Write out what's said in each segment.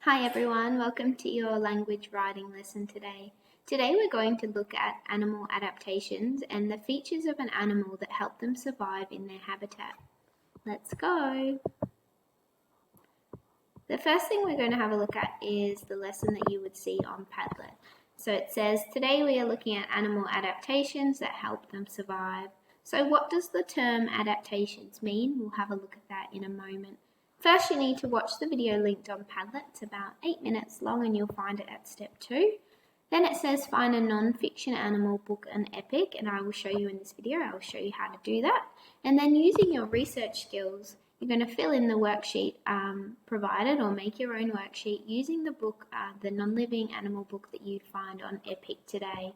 Hi everyone, welcome to your language writing lesson today. Today we're going to look at animal adaptations and the features of an animal that help them survive in their habitat. Let's go! The first thing we're going to have a look at is the lesson that you would see on Padlet. So it says, today we are looking at animal adaptations that help them survive. So what does the term adaptations mean? We'll have a look at that in a moment. First, you need to watch the video linked on Padlet. It's about 8 minutes long and you'll find it at step 2. Then it says find a non-fiction animal, book an epic, and I will show you in this video. I will show you how to do that. And then using your research skills, you're going to fill in the worksheet provided or make your own worksheet using the book, the non-living animal book that you'd find on Epic today.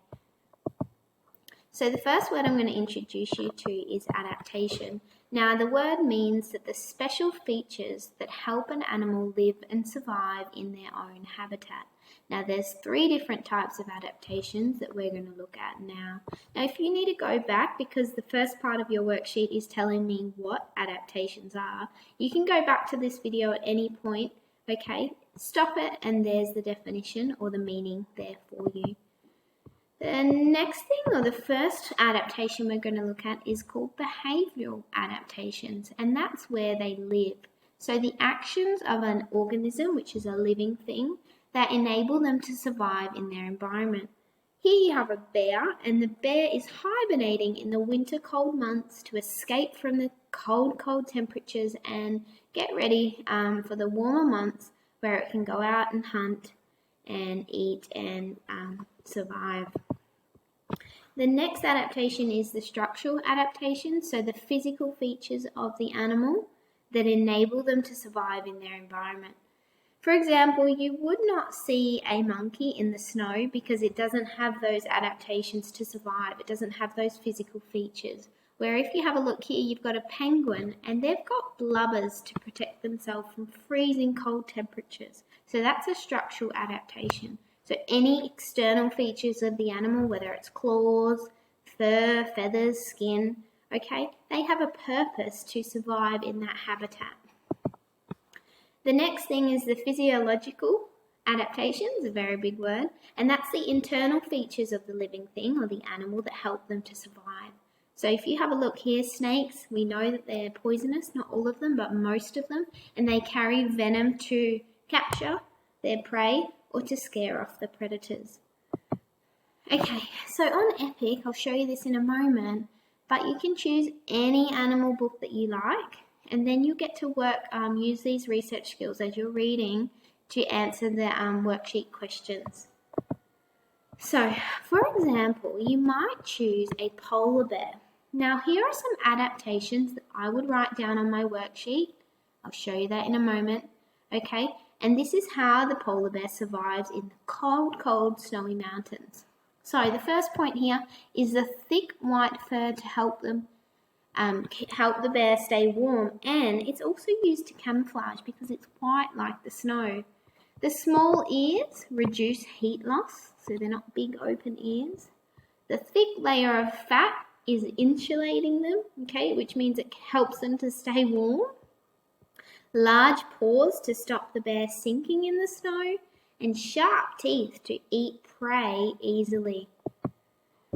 So the first word I'm going to introduce you to is adaptation. Now the word means that the special features that help an animal live and survive in their own habitat. Now there's 3 different types of adaptations that we're going to look at now. Now if you need to go back because the first part of your worksheet is telling me what adaptations are, you can go back to this video at any point, okay? Stop it and there's the definition or the meaning there for you. The next thing, or the first adaptation we're going to look at is called behavioural adaptations, and that's where they live. So the actions of an organism, which is a living thing, that enable them to survive in their environment. Here you have a bear, and the bear is hibernating in the winter cold months to escape from the cold temperatures and get ready for the warmer months where it can go out and hunt and eat and survive. The next adaptation is the structural adaptation, so the physical features of the animal that enable them to survive in their environment. For example, you would not see a monkey in the snow because it doesn't have those adaptations to survive. It doesn't have those physical features. Where if you have a look here, you've got a penguin and they've got blubbers to protect themselves from freezing cold temperatures. So that's a structural adaptation. So any external features of the animal, whether it's claws, fur, feathers, skin, okay, they have a purpose to survive in that habitat. The next thing is the physiological adaptations, a very big word, and that's the internal features of the living thing or the animal that help them to survive. So if you have a look here, snakes, we know that they're poisonous, not all of them, but most of them, and they carry venom to capture their prey or to scare off the predators. Okay, so on Epic, I'll show you this in a moment, but you can choose any animal book that you like, and then you get to work, use these research skills as you're reading to answer the worksheet questions. So, for example, you might choose a polar bear. Now, here are some adaptations that I would write down on my worksheet. I'll show you that in a moment, okay? And this is how the polar bear survives in the cold, snowy mountains. So the first point here is the thick white fur to help them help the bear stay warm, and it's also used to camouflage because it's white like the snow. The small ears reduce heat loss, so they're not big open ears. The thick layer of fat is insulating them, okay, which means it helps them to stay warm. Large paws to stop the bear sinking in the snow, and sharp teeth to eat prey easily.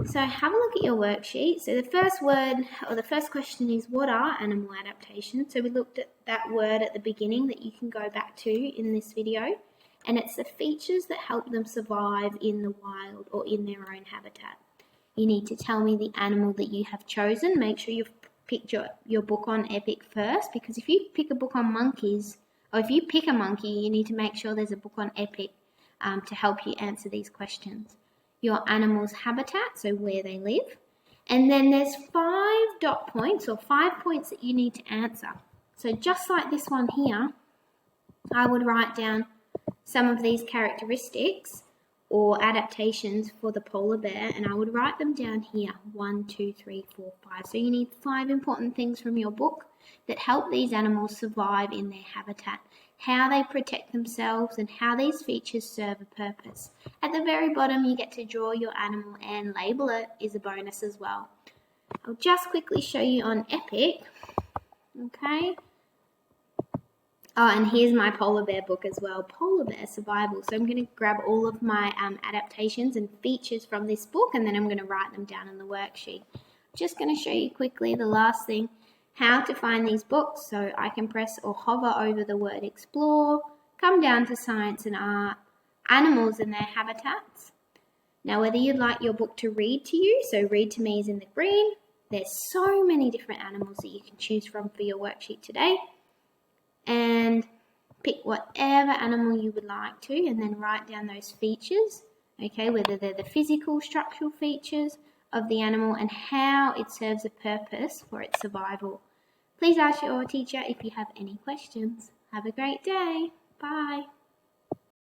So have a look at your worksheet. So the first word, or the first question is, what are animal adaptations? So we looked at that word at the beginning that you can go back to in this video, and it's the features that help them survive in the wild or in their own habitat. You need to tell me the animal that you have chosen. Make sure you've picked your book on Epic first, because if you pick a book on monkeys, or if you pick a monkey, you need to make sure there's a book on Epic to help you answer these questions. Your animal's habitat, so where they live, and then there's 5 dot points or 5 points that you need to answer. So just like this one here, I would write down some of these characteristics or adaptations for the polar bear, and I would write them down here, 1, 2, 3, 4, 5. So you need 5 important things from your book that help these animals survive in their habitat, how they protect themselves, and how these features serve a purpose. At the very bottom, you get to draw your animal and label it is a bonus as well. I'll just quickly show you on Epic, okay? Oh, and here's my polar bear book as well, Polar Bear Survival. So I'm going to grab all of my adaptations and features from this book, and then I'm going to write them down in the worksheet. Just going to show you quickly the last thing, how to find these books. So I can press or hover over the word explore, come down to science and art, animals and their habitats. Now, whether you'd like your book to read to you, so read to me is in the green. There's so many different animals that you can choose from for your worksheet today. And pick whatever animal you would like to, and then write down those features, okay, whether they're the physical, structural features of the animal and how it serves a purpose for its survival. Please ask your teacher if you have any questions. Have a great day. Bye.